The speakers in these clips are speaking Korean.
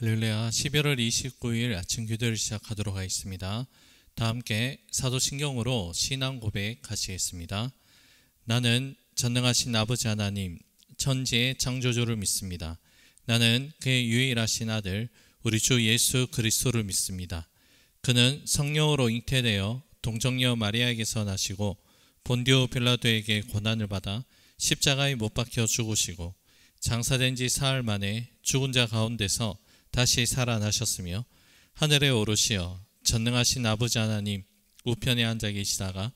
할렐루야. 11월 29일 아침 기도를 시작하도록 하겠습니다. 다 함께 사도신경으로 신앙 고백 하시겠습니다. 나는 전능하신 아버지 하나님, 천지의 창조주를 믿습니다. 나는 그의 유일하신 아들 우리 주 예수 그리스도를 믿습니다. 그는 성령으로 잉태되어 동정녀 마리아에게서 나시고 본디오 빌라도에게 고난을 받아 십자가에 못 박혀 죽으시고 장사된 지 사흘 만에 죽은 자 가운데서 다시 살아나셨으며 하늘에 오르시어 전능하신 아버지 하나님 우편에 앉아 계시다가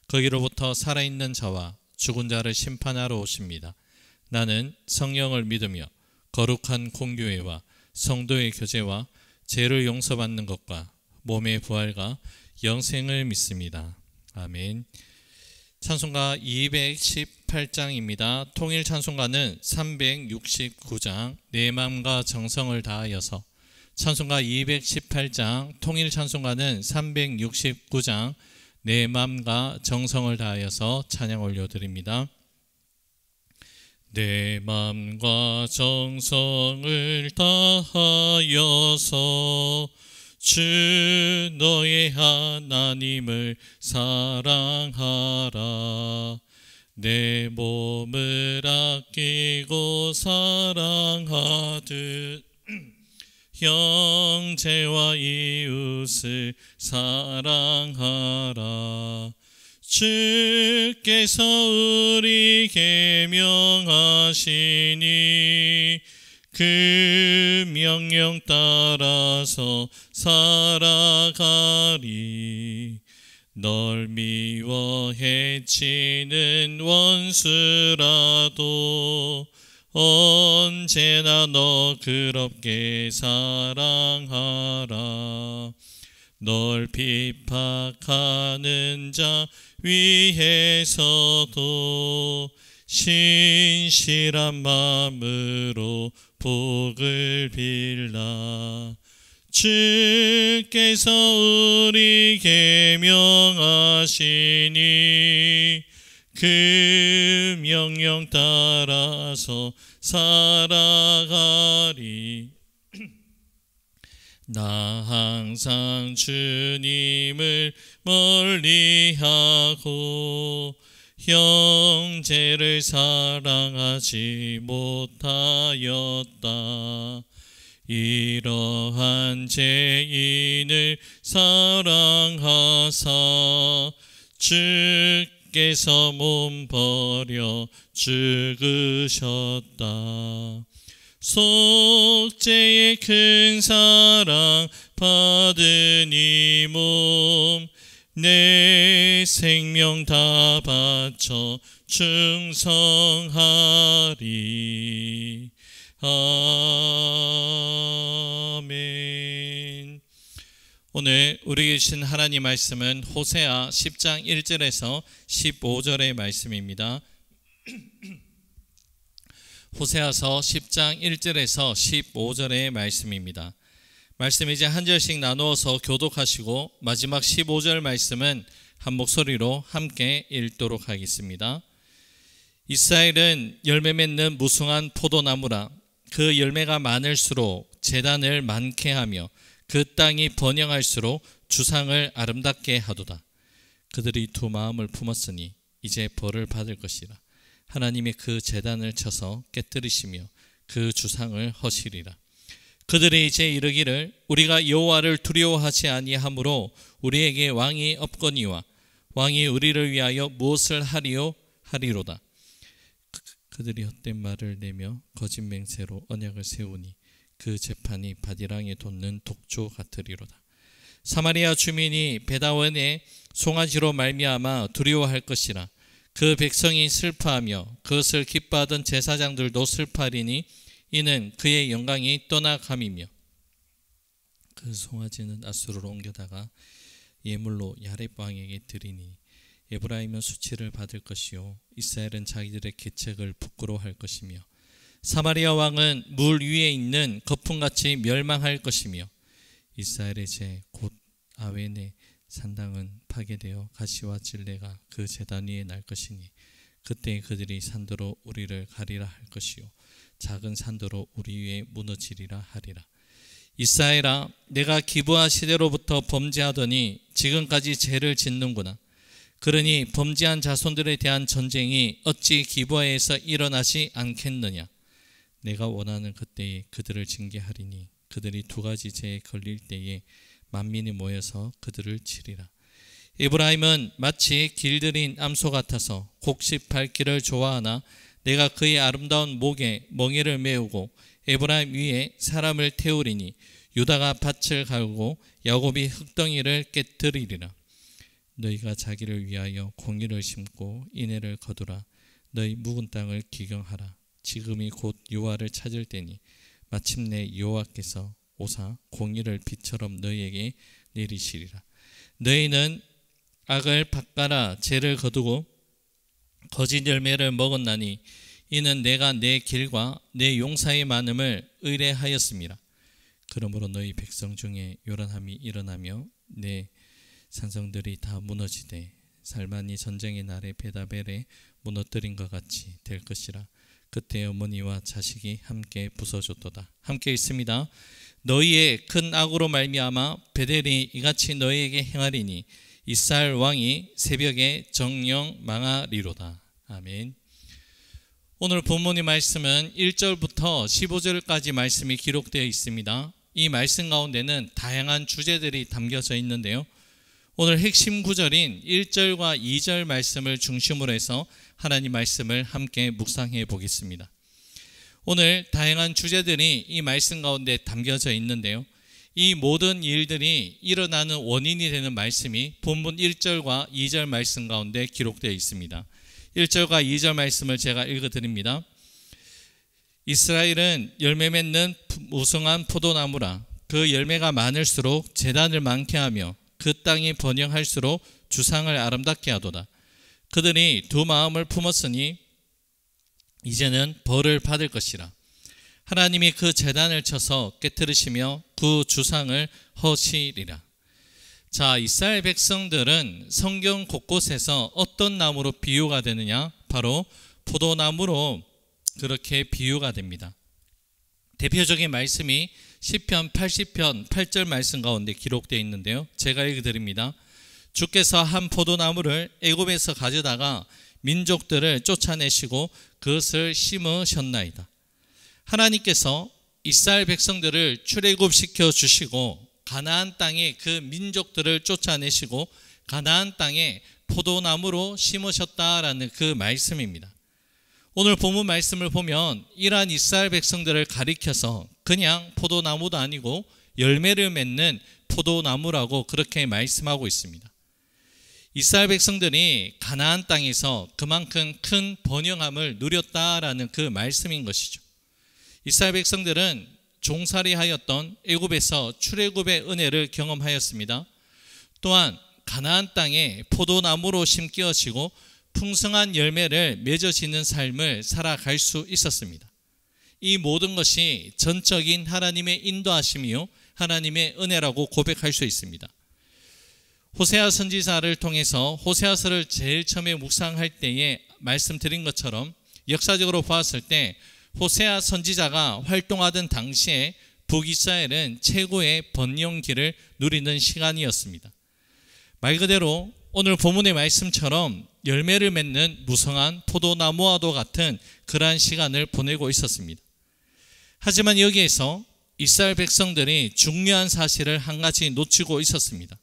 거기로부터 살아있는 자와 죽은 자를 심판하러 오십니다. 나는 성령을 믿으며 거룩한 공교회와 성도의 교제와 죄를 용서받는 것과 몸의 부활과 영생을 믿습니다. 아멘. 찬송가 218장입니다. 통일 찬송가는 369장 내 마음과 정성을 다하여서, 찬송가 218장 통일 찬송가는 369장 내 마음과 정성을 다하여서 찬양 올려드립니다. 내 마음과 정성을 다하여서 주 너의 하나님을 사랑하라. 내 몸을 아끼고 사랑하듯 형제와 이웃을 사랑하라. 주께서 우리에게 명하시니 그 명령 따라서 살아가리. 널 미워 해치는 원수라도 언제나 너 그럽게 사랑하라. 널 핍박하는 자 위에서도 신실한 마음으로 복을 빌라. 주께서 우리에게 명하시니 그 명령 따라서 살아가리. 나 항상 주님을 멀리하고 형제를 사랑하지 못하였다. 이러한 죄인을 사랑하사 주께서 몸 버려 죽으셨다. 속죄의 큰 사랑 받은 이 몸 내 생명 다 바쳐 충성하리. 아멘. 오늘 우리에게 주신 하나님 말씀은 호세아 10장 1절에서 15절의 말씀입니다. 호세아서 10장 1절에서 15절의 말씀입니다. 말씀 이제 한 절씩 나누어서 교독하시고 마지막 15절 말씀은 한 목소리로 함께 읽도록 하겠습니다. 이스라엘은 열매 맺는 무성한 포도나무라. 그 열매가 많을수록 제단을 많게 하며 그 땅이 번영할수록 주상을 아름답게 하도다. 그들이 두 마음을 품었으니 이제 벌을 받을 것이라. 하나님이 그 제단을 쳐서 깨뜨리시며 그 주상을 허시리라. 그들이 이제 이르기를 우리가 여호와를 두려워하지 아니하므로 우리에게 왕이 없거니와 왕이 우리를 위하여 무엇을 하리요 하리로다. 그들이 헛된 말을 내며 거짓 맹세로 언약을 세우니 그 재판이 바디랑에 돋는 독조 같으리로다. 사마리아 주민이 베다원의 송아지로 말미암아 두려워할 것이라. 그 백성이 슬퍼하며 그것을 기뻐하던 제사장들도 슬퍼하리니 이는 그의 영광이 떠나감이며 그 송아지는 앗수르로 옮겨다가 예물로 야렙 왕에게 드리니 에브라임은 수치를 받을 것이요 이스라엘은 자기들의 계책을 부끄러워할 것이며 사마리아 왕은 물 위에 있는 거품같이 멸망할 것이며 이스라엘의 제 곧 아웬의 산당은 파괴되어 가시와 찔레가 그 제단 위에 날 것이니 그때 그들이 산도로 우리를 가리라 할 것이요 작은 산도로 우리 위에 무너지리라 하리라. 이스라엘아, 내가 기브아 시대로부터 범죄하더니 지금까지 죄를 짓는구나. 그러니 범죄한 자손들에 대한 전쟁이 어찌 기브아에서 일어나지 않겠느냐. 내가 원하는 그때에 그들을 징계하리니 그들이 두 가지 죄에 걸릴 때에 만민이 모여서 그들을 치리라. 에브라임은 마치 길들인 암소 같아서 곡식밟기를 좋아하나 내가 그의 아름다운 목에 멍에를 메우고 에브라임 위에 사람을 태우리니 유다가 밭을 갈고 야곱이 흙덩이를 깨뜨리리라. 너희가 자기를 위하여 공의를 심고 인애를 거두라. 너희 묵은 땅을 기경하라. 지금이 곧 여호와를 찾을 때니 마침내 여호와께서 오사 공의를 비처럼 너희에게 내리시리라. 너희는 악을 밭가라 죄를 거두고 거짓 열매를 먹었나니 이는 내가 내 길과 내 용사의 많음을 의뢰하였습니다. 그러므로 너희 백성 중에 요란함이 일어나며 내 산성들이 다 무너지되 살만이 전쟁의 날에 베다벨에 무너뜨린 것 같이 될 것이라. 그때 어머니와 자식이 함께 부서졌도다. 함께 있습니다. 너희의 큰 악으로 말미암아 베델이 이같이 너희에게 행하리니 이스라엘 왕이 새벽에 정령 망하리로다. 아멘. 오늘 본문의 말씀은 1절부터 15절까지 말씀이 기록되어 있습니다. 이 말씀 가운데는 다양한 주제들이 담겨져 있는데요. 오늘 핵심 구절인 1절과 2절 말씀을 중심으로 해서 하나님 말씀을 함께 묵상해 보겠습니다. 오늘 다양한 주제들이 이 말씀 가운데 담겨져 있는데요. 이 모든 일들이 일어나는 원인이 되는 말씀이 본문 1절과 2절 말씀 가운데 기록되어 있습니다. 1절과 2절 말씀을 제가 읽어드립니다. 이스라엘은 열매 맺는 무성한 포도나무라. 그 열매가 많을수록 재단을 많게 하며 그 땅이 번영할수록 주상을 아름답게 하도다. 그들이 두 마음을 품었으니 이제는 벌을 받을 것이라. 하나님이 그 재단을 쳐서 깨뜨리시며 그 주상을 허시리라. 자, 이스라엘 백성들은 성경 곳곳에서 어떤 나무로 비유가 되느냐? 바로 포도나무로 그렇게 비유가 됩니다. 대표적인 말씀이 시편 80편 8절 말씀 가운데 기록되어 있는데요. 제가 읽어드립니다. 주께서 한 포도나무를 애굽에서 가져다가 민족들을 쫓아내시고 그것을 심으셨나이다. 하나님께서 이스라엘 백성들을 출애굽시켜 주시고 가나안 땅에 그 민족들을 쫓아내시고 가나안 땅에 포도나무로 심으셨다라는 그 말씀입니다. 오늘 본문 말씀을 보면 이러한 이스라엘 백성들을 가리켜서 그냥 포도나무도 아니고 열매를 맺는 포도나무라고 그렇게 말씀하고 있습니다. 이스라엘 백성들이 가나안 땅에서 그만큼 큰 번영함을 누렸다라는 그 말씀인 것이죠. 이스라엘 백성들은 종살이하였던 애굽에서 출애굽의 은혜를 경험하였습니다. 또한 가나안 땅에 포도나무로 심기어지고 풍성한 열매를 맺어지는 삶을 살아갈 수 있었습니다. 이 모든 것이 전적인 하나님의 인도하심이요 하나님의 은혜라고 고백할 수 있습니다. 호세아 선지자를 통해서 호세아서를 제일 처음에 묵상할 때에 말씀드린 것처럼 역사적으로 보았을 때 호세아 선지자가 활동하던 당시에 북이스라엘은 최고의 번영기를 누리는 시간이었습니다. 말 그대로 오늘 본문의 말씀처럼 열매를 맺는 무성한 포도나무와도 같은 그러한 시간을 보내고 있었습니다. 하지만 여기에서 이스라엘 백성들이 중요한 사실을 한 가지 놓치고 있었습니다.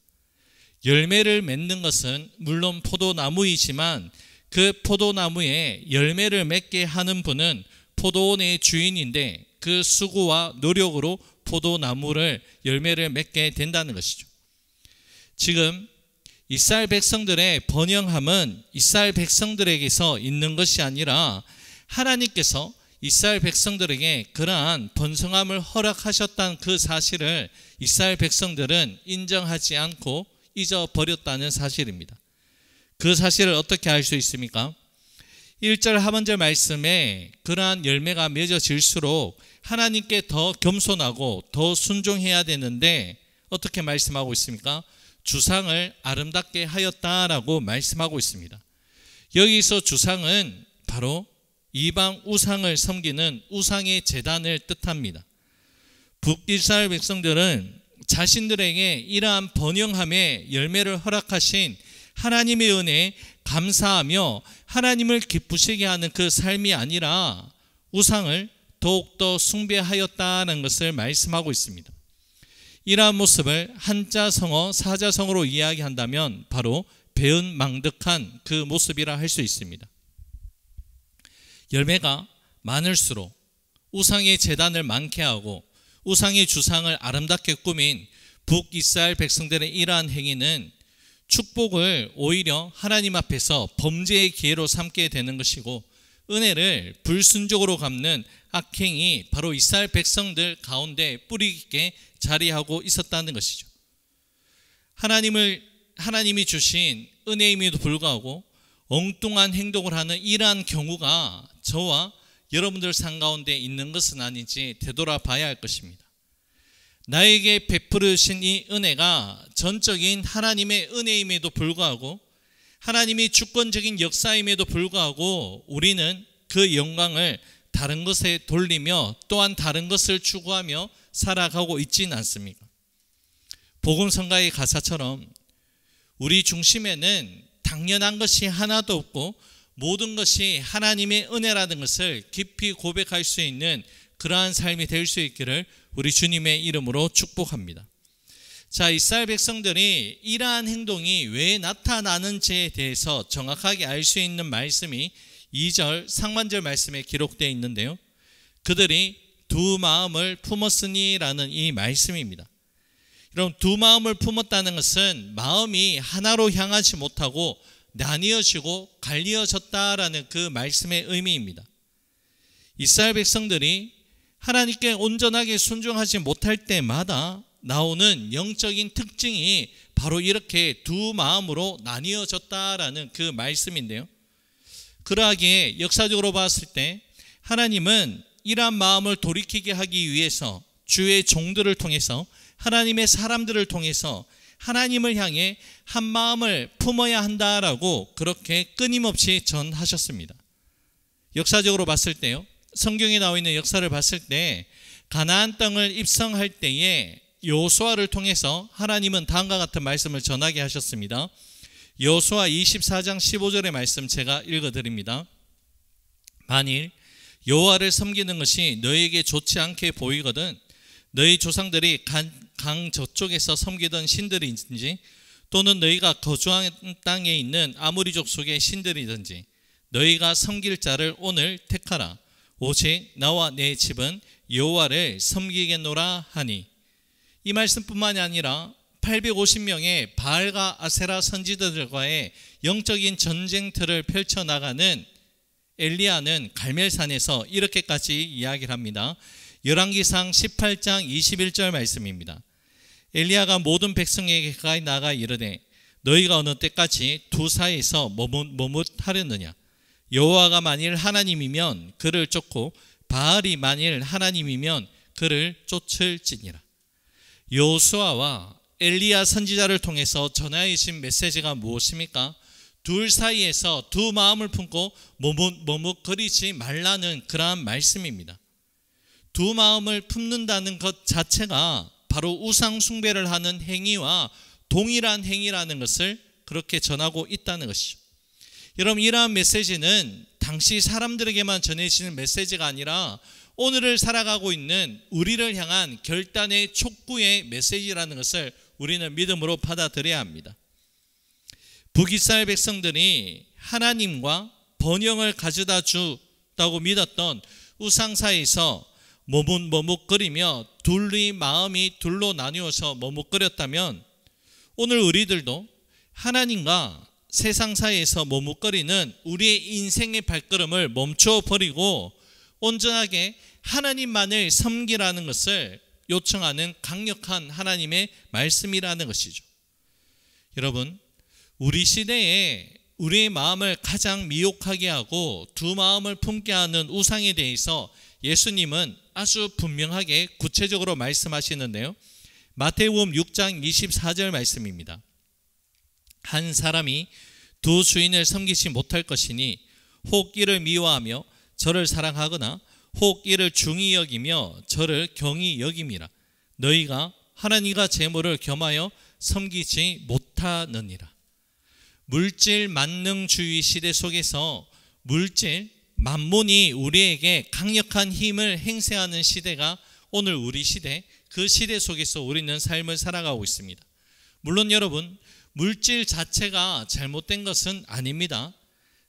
열매를 맺는 것은 물론 포도나무이지만 그 포도나무에 열매를 맺게 하는 분은 포도원의 주인인데 그 수고와 노력으로 포도나무를 열매를 맺게 된다는 것이죠. 지금 이스라엘 백성들의 번영함은 이스라엘 백성들에게서 있는 것이 아니라 하나님께서 이스라엘 백성들에게 그러한 번성함을 허락하셨다는 그 사실을 이스라엘 백성들은 인정하지 않고 잊어버렸다는 사실입니다. 그 사실을 어떻게 알 수 있습니까? 1절 하반절 말씀에 그러한 열매가 맺어질수록 하나님께 더 겸손하고 더 순종해야 되는데 어떻게 말씀하고 있습니까? 주상을 아름답게 하였다라고 말씀하고 있습니다. 여기서 주상은 바로 이방 우상을 섬기는 우상의 제단을 뜻합니다. 북이스라엘 백성들은 자신들에게 이러한 번영함의 열매를 허락하신 하나님의 은혜에 감사하며 하나님을 기쁘시게 하는 그 삶이 아니라 우상을 더욱더 숭배하였다는 것을 말씀하고 있습니다. 이러한 모습을 한자성어 사자성어로 이야기한다면 바로 배은망덕한 그 모습이라 할 수 있습니다. 열매가 많을수록 우상의 제단을 많게 하고 우상의 주상을 아름답게 꾸민 북이스라엘 백성들의 이러한 행위는 축복을 오히려 하나님 앞에서 범죄의 기회로 삼게 되는 것이고, 은혜를 불순종으로 갚는 악행이 바로 이스라엘 백성들 가운데 뿌리 깊게 자리하고 있었다는 것이죠. 하나님이 주신 은혜임에도 불구하고 엉뚱한 행동을 하는 이러한 경우가 저와 여러분들 삶 가운데 있는 것은 아닌지 되돌아봐야 할 것입니다. 나에게 베풀으신 이 은혜가 전적인 하나님의 은혜임에도 불구하고, 하나님이 주권적인 역사임에도 불구하고 우리는 그 영광을 다른 것에 돌리며 또한 다른 것을 추구하며 살아가고 있지는 않습니까? 복음성가의 가사처럼 우리 중심에는 당연한 것이 하나도 없고 모든 것이 하나님의 은혜라는 것을 깊이 고백할 수 있는 그러한 삶이 될 수 있기를 우리 주님의 이름으로 축복합니다. 자, 이스라엘 백성들이 이러한 행동이 왜 나타나는지에 대해서 정확하게 알 수 있는 말씀이 2절 상반절 말씀에 기록되어 있는데요, 그들이 두 마음을 품었으니라는 이 말씀입니다. 여러분, 두 마음을 품었다는 것은 마음이 하나로 향하지 못하고 나뉘어지고 갈리어졌다라는 그 말씀의 의미입니다. 이스라엘 백성들이 하나님께 온전하게 순종하지 못할 때마다 나오는 영적인 특징이 바로 이렇게 두 마음으로 나뉘어졌다라는 그 말씀인데요, 그러하기에 역사적으로 봤을 때 하나님은 이러한 마음을 돌이키게 하기 위해서 주의 종들을 통해서, 하나님의 사람들을 통해서 하나님을 향해 한 마음을 품어야 한다라고 그렇게 끊임없이 전하셨습니다. 역사적으로 봤을 때요, 성경에 나와 있는 역사를 봤을 때 가나안 땅을 입성할 때에 여호수아를 통해서 하나님은 다음과 같은 말씀을 전하게 하셨습니다. 여호수아 24장 15절의 말씀 제가 읽어드립니다. 만일 여호와를 섬기는 것이 너희에게 좋지 않게 보이거든 너희 조상들이 강 저쪽에서 섬기던 신들이든지 또는 너희가 거주한 땅에 있는 아모리 족속의 신들이든지 너희가 섬길 자를 오늘 택하라. 오직 나와 내 집은 여호와를 섬기겠노라 하니. 이 말씀뿐만이 아니라 850명의 바알과 아세라 선지자들과의 영적인 전쟁터를 펼쳐나가는 엘리야는 갈멜산에서 이렇게까지 이야기를 합니다. 열왕기상 18장 21절 말씀입니다. 엘리야가 모든 백성에게 가까이 나가 이르되 너희가 어느 때까지 두 사이에서 머뭇하려느냐. 여호와가 만일 하나님이면 그를 쫓고 바알이 만일 하나님이면 그를 쫓을지니라. 여호수아와 엘리야 선지자를 통해서 전하여진 메시지가 무엇입니까? 둘 사이에서 두 마음을 품고 머뭇거리지 말라는 그러한 말씀입니다. 두 마음을 품는다는 것 자체가 바로 우상 숭배를 하는 행위와 동일한 행위라는 것을 그렇게 전하고 있다는 것이죠. 여러분, 이러한 메시지는 당시 사람들에게만 전해지는 메시지가 아니라 오늘을 살아가고 있는 우리를 향한 결단의 촉구의 메시지라는 것을 우리는 믿음으로 받아들여야 합니다. 북이스라엘 백성들이 하나님과 번영을 가져다 주다고 믿었던 우상 사이에서 머뭇거리며 둘이 마음이 둘로 나뉘어서 머뭇거렸다면 오늘 우리들도 하나님과 세상 사이에서 머뭇거리는 우리의 인생의 발걸음을 멈춰버리고 온전하게 하나님만을 섬기라는 것을 요청하는 강력한 하나님의 말씀이라는 것이죠. 여러분, 우리 시대에 우리의 마음을 가장 미혹하게 하고 두 마음을 품게 하는 우상에 대해서 예수님은 아주 분명하게 구체적으로 말씀하시는데요, 마태복음 6장 24절 말씀입니다. 한 사람이 두 주인을 섬기지 못할 것이니 혹 이를 미워하며 저를 사랑하거나 혹 이를 중히 여기며 저를 경히 여김이라. 너희가 하나님과 재물을 겸하여 섬기지 못하느니라. 물질 만능주의 시대 속에서 물질, 만몬이 우리에게 강력한 힘을 행사하는 시대가 오늘 우리 시대, 그 시대 속에서 우리는 삶을 살아가고 있습니다. 물론 여러분, 물질 자체가 잘못된 것은 아닙니다.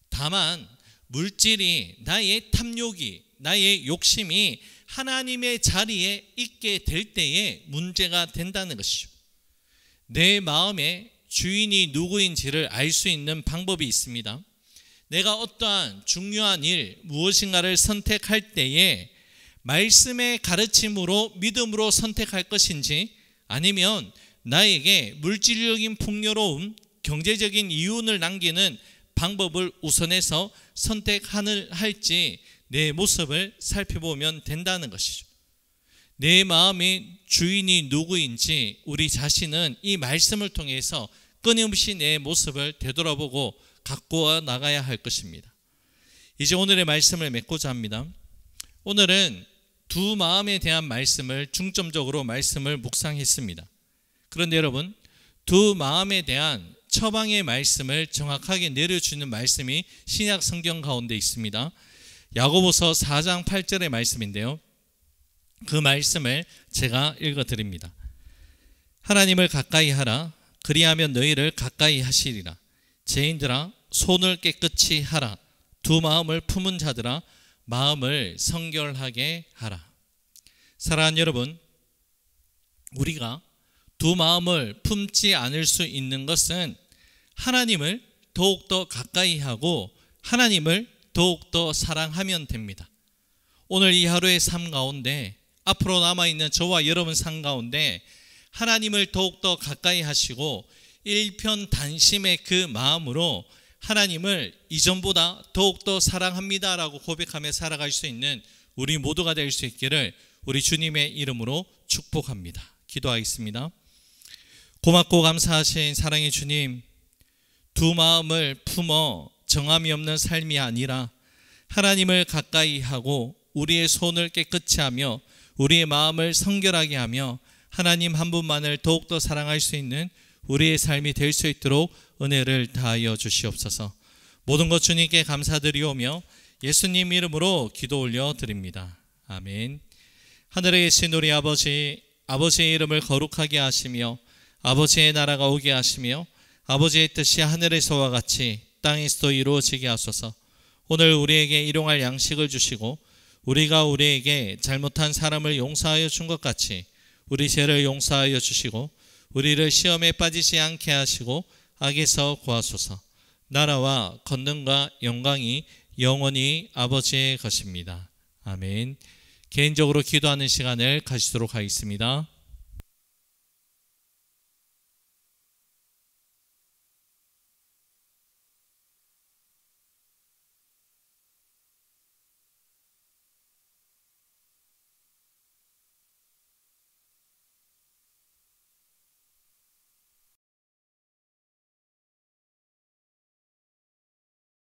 다만 물질이, 나의 탐욕이, 나의 욕심이 하나님의 자리에 있게 될 때에 문제가 된다는 것이죠. 내 마음의 주인이 누구인지를 알 수 있는 방법이 있습니다. 내가 어떠한 중요한 일, 무엇인가를 선택할 때에 말씀의 가르침으로, 믿음으로 선택할 것인지, 아니면 나에게 물질적인 풍요로움, 경제적인 이윤을 남기는 방법을 우선해서 선택할지 내 모습을 살펴보면 된다는 것이죠. 내 마음의 주인이 누구인지 우리 자신은 이 말씀을 통해서 끊임없이 내 모습을 되돌아보고 가꾸어 나가야 할 것입니다. 이제 오늘의 말씀을 맺고자 합니다. 오늘은 두 마음에 대한 말씀을 중점적으로 말씀을 묵상했습니다. 그런데 여러분, 두 마음에 대한 처방의 말씀을 정확하게 내려주는 말씀이 신약 성경 가운데 있습니다. 야고보서 4장 8절의 말씀인데요, 그 말씀을 제가 읽어드립니다. 하나님을 가까이 하라. 그리하면 너희를 가까이 하시리라. 죄인들아, 손을 깨끗이 하라. 두 마음을 품은 자들아, 마음을 성결하게 하라. 사랑하는 여러분, 우리가 두 마음을 품지 않을 수 있는 것은 하나님을 더욱더 가까이 하고 하나님을 더욱더 사랑하면 됩니다. 오늘 이 하루의 삶 가운데, 앞으로 남아있는 저와 여러분 삶 가운데 하나님을 더욱더 가까이 하시고 일편단심의 그 마음으로 하나님을 이전보다 더욱더 사랑합니다라고 고백하며 살아갈 수 있는 우리 모두가 될 수 있기를 우리 주님의 이름으로 축복합니다. 기도하겠습니다. 고맙고 감사하신 사랑의 주님, 두 마음을 품어 정함이 없는 삶이 아니라 하나님을 가까이 하고 우리의 손을 깨끗이 하며 우리의 마음을 성결하게 하며 하나님 한 분만을 더욱더 사랑할 수 있는 우리의 삶이 될 수 있도록 은혜를 다하여 주시옵소서. 모든 것 주님께 감사드리오며 예수님 이름으로 기도 올려드립니다. 아멘. 하늘에 계신 우리 아버지, 아버지의 이름을 거룩하게 하시며 아버지의 나라가 오게 하시며 아버지의 뜻이 하늘에서와 같이 땅에서도 이루어지게 하소서. 오늘 우리에게 일용할 양식을 주시고 우리가 우리에게 잘못한 사람을 용서하여 준 것 같이 우리 죄를 용서하여 주시고 우리를 시험에 빠지지 않게 하시고 악에서 구하소서. 나라와 권능과 영광이 영원히 아버지의 것입니다. 아멘. 개인적으로 기도하는 시간을 가지도록 하겠습니다.